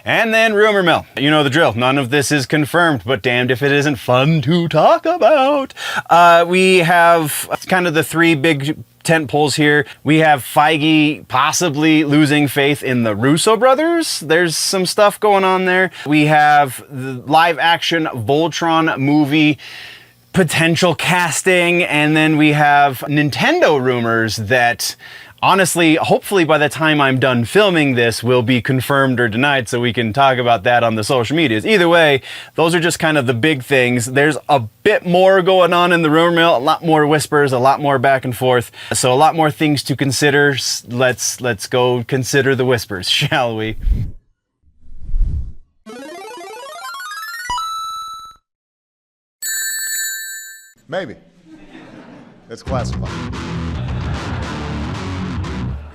And then rumor mill. You know the drill. None of this is confirmed, but damned if it isn't fun to talk about. We have kind of the three big tent poles here. We have Feige possibly losing faith in the Russo brothers. There's some stuff going on there. We have the live action Voltron movie potential casting, and then we have Nintendo rumors that honestly, hopefully by the time I'm done filming this, will be confirmed or denied, so we can talk about that on the social medias. Either way, those are just kind of the big things. There's a bit more going on in the rumor mill, a lot more whispers, a lot more back and forth, so a lot more things to consider. Let's go consider the whispers, shall we? Maybe. It's classified.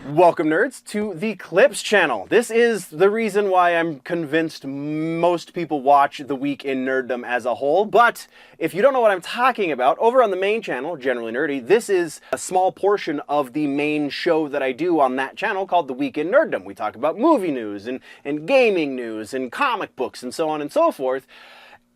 Welcome, nerds, to the Clips channel. This is the reason why I'm convinced most people watch The Week in Nerddom as a whole. But if you don't know what I'm talking about, over on the main channel, Generally Nerdy, this is a small portion of the main show that I do on that channel called The Week in Nerddom. We talk about movie news and gaming news and comic books and so on and so forth.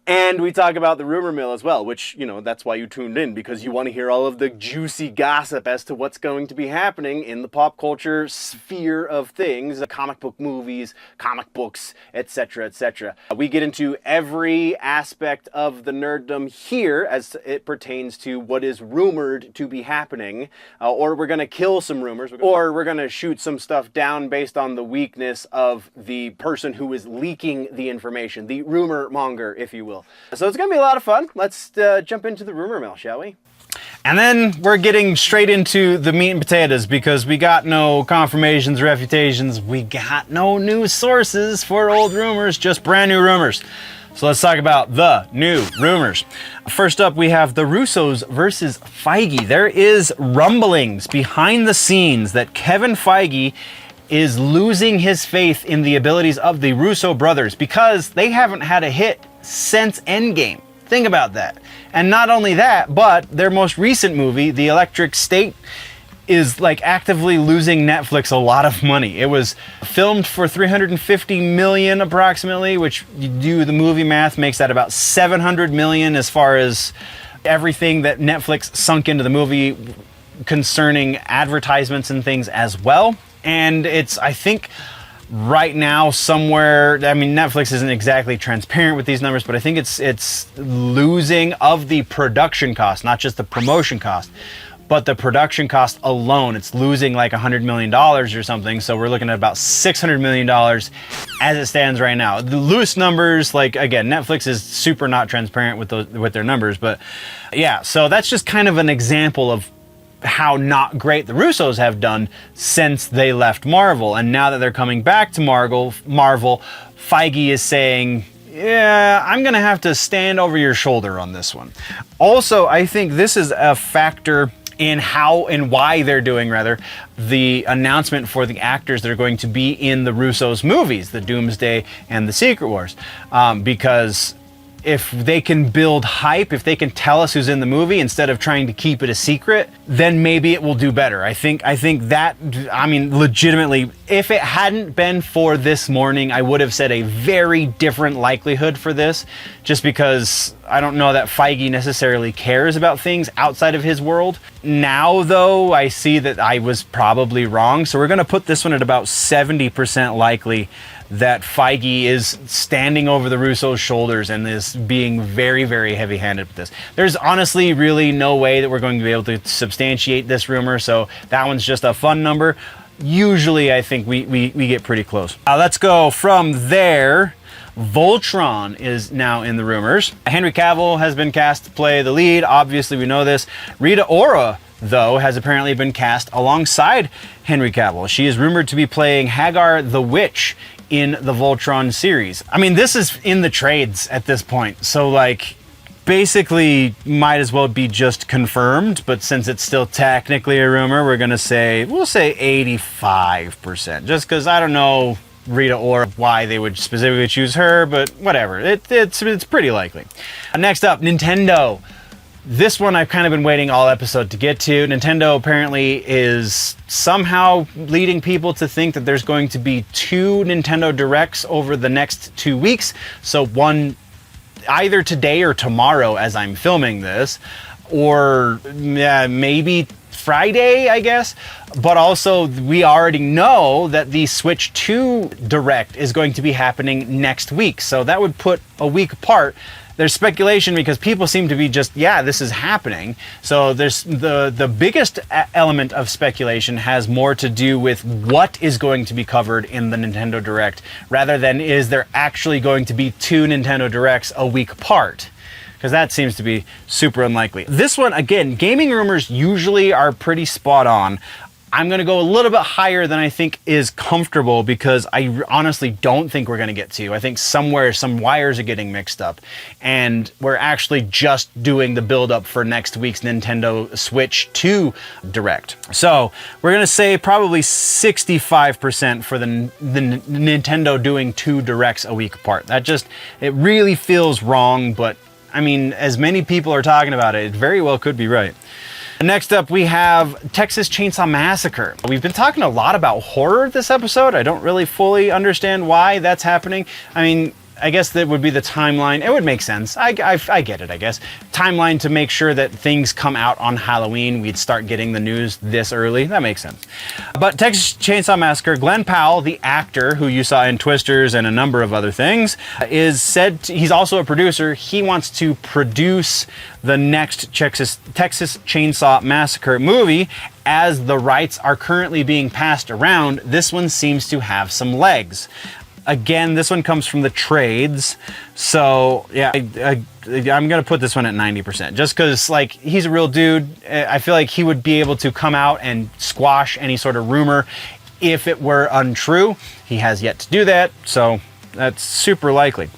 And we talk about the rumor mill as well, which, you know, that's why you tuned in, because you want to hear all of the juicy gossip as to what's going to be happening in the pop culture sphere of things, comic book movies, comic books, etc., etc. We get into every aspect of the nerddom here as it pertains to what is rumored to be happening, or we're going to kill some rumors, or we're going to shoot some stuff down based on the weakness of the person who is leaking the information, the rumor monger, if you will. So it's going to be a lot of fun. Let's jump into the rumor mill, shall we? And then we're getting straight into the meat and potatoes, because we got no confirmations, refutations, we got no new sources for old rumors, just brand new rumors. So let's talk about the new rumors. First up, we have the Russos versus Feige. There is rumblings behind the scenes that Kevin Feige is losing his faith in the abilities of the Russo brothers because they haven't had a hit since Endgame. Think about that. And not only that, but their most recent movie, The Electric State, is like actively losing Netflix a lot of money. It was filmed for $350 million approximately, which you do the movie math makes that about $700 million as far as everything that Netflix sunk into the movie concerning advertisements and things as well. And it's, I think, right now somewhere, I mean, Netflix isn't exactly transparent with these numbers, but I think it's losing of the production cost, not just the promotion cost, but the production cost alone. It's losing like $100 million or something. So we're looking at about $600 million as it stands right now. The loose numbers, like, again, Netflix is super not transparent with their numbers, but yeah, so that's just kind of an example of how not great the Russos have done since they left Marvel. And now that they're coming back to Marvel, Feige is saying, yeah, I'm gonna have to stand over your shoulder on this one. Also, I think this is a factor in how and why they're doing, rather, the announcement for the actors that are going to be in the Russos movies, the Doomsday and the Secret Wars, because if they can build hype, if they can tell us who's in the movie instead of trying to keep it a secret, then maybe it will do better. I think that, I mean, legitimately, if it hadn't been for this morning, I would have said a very different likelihood for this, just because I don't know that Feige necessarily cares about things outside of his world. Now, though, I see that I was probably wrong, so we're going to put this one at about 70% likely that Feige is standing over the Russos' shoulders and is being very, very heavy-handed with this. There's honestly really no way that we're going to be able to substantiate this rumor, so that one's just a fun number. Usually, I think we get pretty close. Let's go from there. Voltron is now in the rumors. Henry Cavill has been cast to play the lead. Obviously, we know this. Rita Ora, though, has apparently been cast alongside Henry Cavill. She is rumored to be playing Haggar the Witch in the Voltron series. I mean, this is in the trades at this point, so like basically might as well be just confirmed, but since it's still technically a rumor, we'll say 85%, just because I don't know Rita Ora why they would specifically choose her, but whatever, it's pretty likely. Next up, Nintendo. This one I've kind of been waiting all episode to get to. Nintendo apparently is somehow leading people to think that there's going to be 2 Nintendo Directs over the next 2 weeks. So one either today or tomorrow as I'm filming this, or maybe Friday, I guess. But also we already know that the Switch 2 Direct is going to be happening next week. So that would put a week apart. There's speculation because people seem to be just, this is happening. So there's the biggest element of speculation has more to do with what is going to be covered in the Nintendo Direct, rather than is there actually going to be 2 Nintendo Directs a week apart. Because that seems to be super unlikely. This one, again, gaming rumors usually are pretty spot on. I'm going to go a little bit higher than I think is comfortable because I honestly don't think we're going to get to. I think somewhere some wires are getting mixed up and we're actually just doing the build up for next week's Nintendo Switch 2 Direct. So we're going to say probably 65% for the Nintendo doing 2 Directs a week apart. It really feels wrong, but I mean, as many people are talking about it, it very well could be right. Next up, we have Texas Chainsaw Massacre. We've been talking a lot about horror this episode. I don't really fully understand why that's happening. I mean, I guess that would be the timeline. It would make sense. I get it, I guess. Timeline to make sure that things come out on Halloween. We'd start getting the news this early. That makes sense. But Texas Chainsaw Massacre, Glen Powell, the actor who you saw in Twisters and a number of other things, he's also a producer. He wants to produce the next Texas Chainsaw Massacre movie. As the rights are currently being passed around, this one seems to have some legs. Again, this one comes from the trades, so yeah, I'm gonna put this one at 90%, just because like he's a real dude. I feel like he would be able to come out and squash any sort of rumor if it were untrue. He has yet to do that, so that's super likely.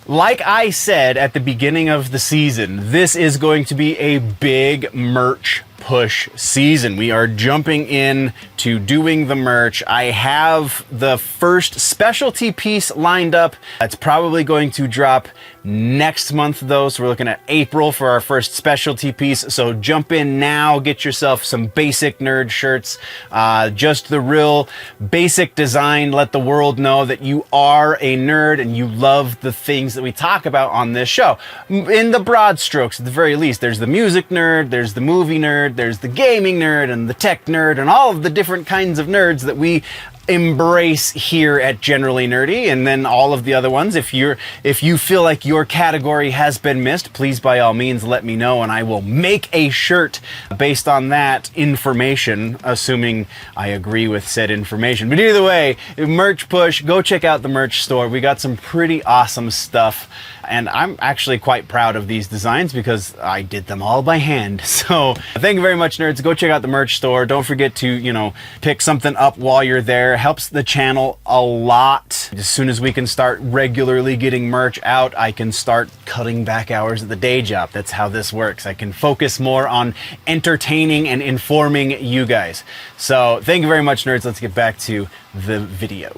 Like I said at the beginning of the season, this is going to be a big merch push season. We are jumping in to doing the merch. I have the first specialty piece lined up. It's probably going to drop next month though, so we're looking at April for our first specialty piece. So jump in now, get yourself some basic nerd shirts, just the real basic design. Let the world know that you are a nerd and you love the things that we talk about on this show. In the broad strokes, at the very least, there's the music nerd, there's the movie nerd, there's the gaming nerd and the tech nerd and all of the different kinds of nerds that we embrace here at Generally Nerdy, and then all of the other ones. If you feel like your category has been missed, please by all means let me know and I will make a shirt based on that information, assuming I agree with said information. But either way, merch push, go check out the merch store. We got some pretty awesome stuff and I'm actually quite proud of these designs because I did them all by hand. So thank you very much, nerds. Go check out the merch store. Don't forget to, pick something up while you're there. Helps the channel a lot. As soon as we can start regularly getting merch out, I can start cutting back hours at the day job. That's how this works. I can focus more on entertaining and informing you guys. So thank you very much, nerds. Let's get back to the video.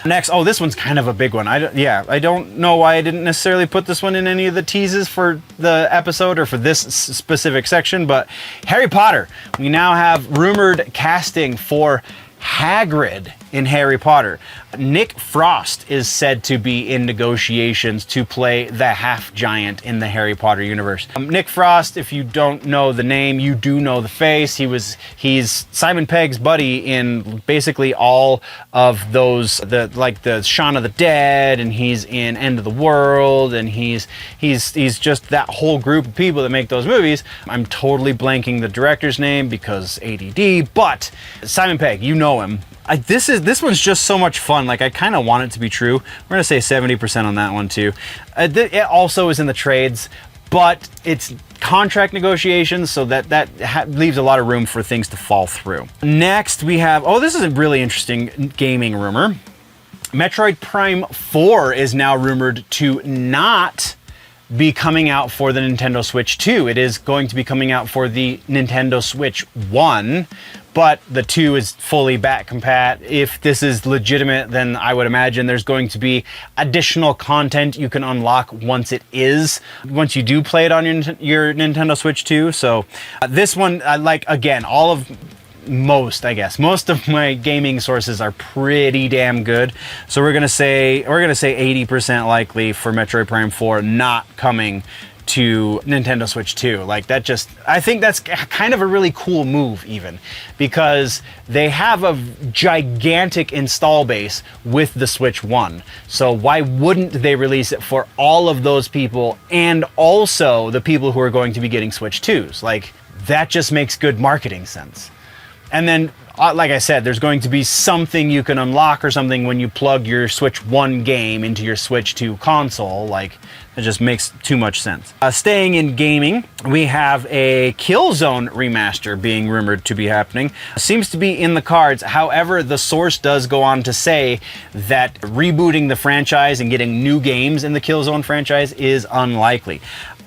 Next, this one's kind of a big one. I don't know why I didn't necessarily put this one in any of the teases for the episode or for this specific section, but Harry Potter. We now have rumored casting for Hagrid in Harry Potter. Nick Frost is said to be in negotiations to play the half-giant in the Harry Potter universe. Nick Frost, if you don't know the name, you do know the face. He's Simon Pegg's buddy in basically all of those, the Shaun of the Dead, and he's in End of the World, and he's just that whole group of people that make those movies. I'm totally blanking the director's name because ADD, but Simon Pegg, you know him. This one's just so much fun. Like, I kind of want it to be true. We're gonna say 70% on that one too. It also is in the trades, but it's contract negotiations, so that leaves a lot of room for things to fall through. Next, we have, this is a really interesting gaming rumor. Metroid Prime 4 is now rumored to not be coming out for the Nintendo Switch 2. It is going to be coming out for the Nintendo Switch 1, but the 2 is fully back compat. If this is legitimate, then I would imagine there's going to be additional content you can unlock once you do play it on your Nintendo Switch 2. So this one, like, again, most of my gaming sources are pretty damn good. So we're gonna say 80% likely for Metroid Prime 4 not coming to Nintendo Switch 2. Like, I think that's kind of a really cool move, even because they have a gigantic install base with the Switch 1. So why wouldn't they release it for all of those people and also the people who are going to be getting Switch 2s? Like, that just makes good marketing sense. And then, like I said, there's going to be something you can unlock or something when you plug your Switch 1 game into your Switch 2 console. Like, it just makes too much sense. Staying in gaming, we have a Killzone remaster being rumored to be happening. Seems to be in the cards. However, the source does go on to say that rebooting the franchise and getting new games in the Killzone franchise is unlikely.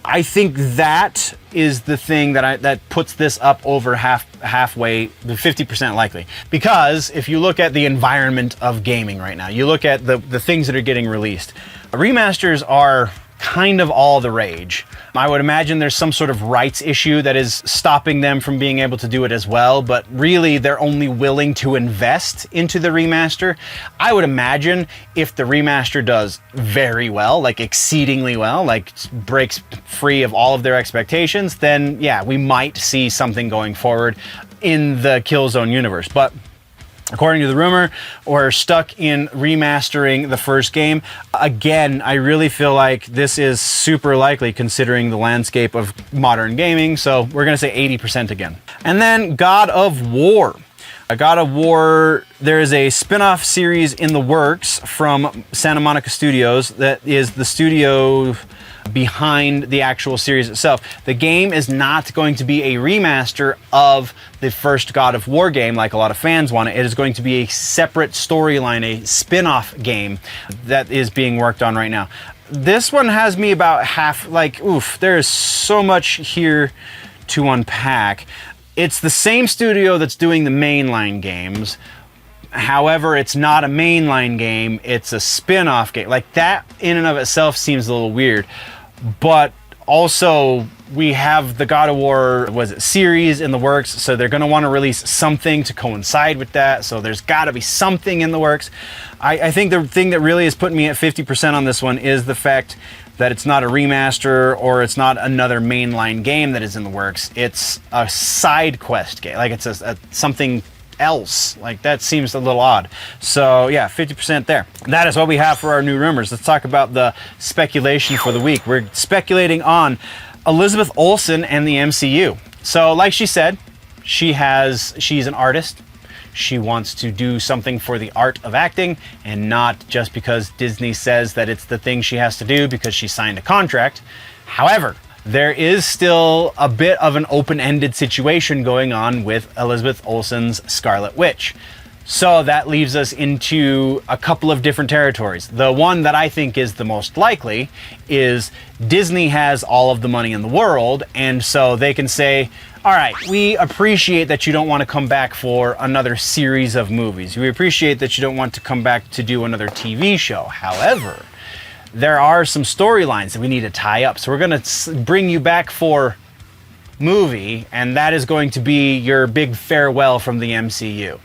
I think that is the thing that puts this up over halfway, 50% likely. Because if you look at the environment of gaming right now, you look at the things that are getting released, remasters are kind of all the rage. I would imagine there's some sort of rights issue that is stopping them from being able to do it as well, but really they're only willing to invest into the remaster. I would imagine if the remaster does very well, like exceedingly well, like breaks free of all of their expectations, then yeah, we might see something going forward in the Killzone universe. But according to the rumor, we're stuck in remastering the first game. Again, I really feel like this is super likely considering the landscape of modern gaming, so we're gonna say 80% again. And then God of War. God of War, there is a spin-off series in the works from Santa Monica Studios that is the studio behind the actual series itself. The game is not going to be a remaster of the first God of War game like a lot of fans want it. It is going to be a separate storyline, a spin-off game that is being worked on right now. This one has me about half, like, oof, there is so much here to unpack. It's the same studio that's doing the mainline games. However, it's not a mainline game, it's a spin-off game. Like, that in and of itself seems a little weird. But also, we have the God of War, series in the works, so they're going to want to release something to coincide with that, so there's got to be something in the works. I think the thing that really is putting me at 50% on this one is the fact that it's not a remaster or it's not another mainline game that is in the works. It's a side quest game, like it's something else. Like, that seems a little odd. So yeah, 50% there. That is what we have for our new rumors. Let's talk about the speculation for the week. We're speculating on Elizabeth Olsen and the MCU. So like she said, she's an artist. She wants to do something for the art of acting and not just because Disney says that it's the thing she has to do because she signed a contract. However, there is still a bit of an open-ended situation going on with Elizabeth Olsen's Scarlet Witch. So that leaves us into a couple of different territories. The one that I think is the most likely is Disney has all of the money in the world, and so they can say, all right, we appreciate that you don't want to come back for another series of movies. We appreciate that you don't want to come back to do another TV show. However, there are some storylines that we need to tie up. So we're going to bring you back for movie, and that is going to be your big farewell from the MCU.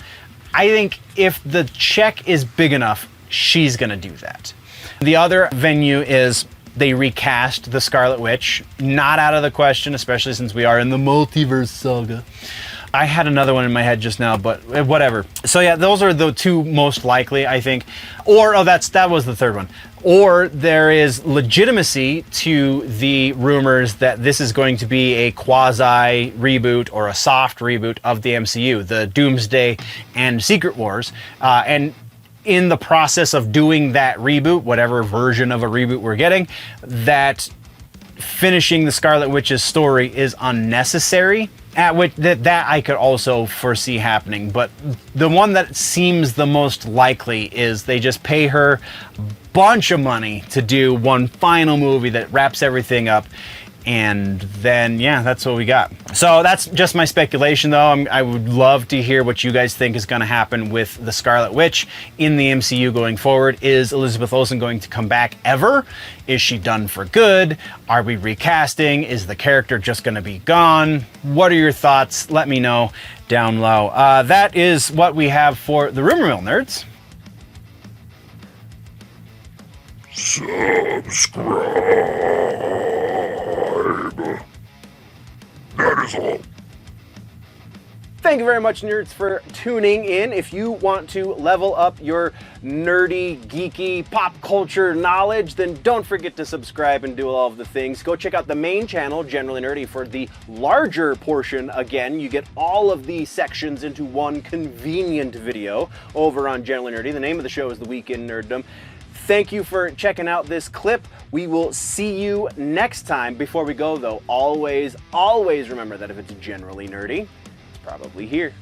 I think if the check is big enough, she's going to do that. The other venue is they recast the Scarlet Witch. Not out of the question, especially since we are in the multiverse saga. I had another one in my head just now, but whatever. So yeah, those are the two most likely, I think. Or, that was the third one. Or there is legitimacy to the rumors that this is going to be a quasi reboot or a soft reboot of the MCU, the Doomsday and Secret Wars. And in the process of doing that reboot, whatever version of a reboot we're getting, that finishing the Scarlet Witch's story is unnecessary. At which that I could also foresee happening, but the one that seems the most likely is they just pay her bunch of money to do one final movie that wraps everything up. And then, yeah, that's what we got. So that's just my speculation, though. I would love to hear what you guys think is going to happen with the Scarlet Witch in the MCU going forward. Is Elizabeth Olsen going to come back ever? Is she done for good? Are we recasting? Is the character just going to be gone? What are your thoughts? Let me know down below. That is what we have for the Rumor Mill, nerds. Subscribe. That is all. Thank you very much, nerds, for tuning in. If you want to level up your nerdy, geeky, pop culture knowledge, then don't forget to subscribe and do all of the things. Go check out the main channel, Generally Nerdy, for the larger portion. Again, you get all of the sections into one convenient video over on Generally Nerdy. The name of the show is The Week in Nerddom. Thank you for checking out this clip. We will see you next time. Before we go, though, always remember that if it's generally nerdy, it's probably here.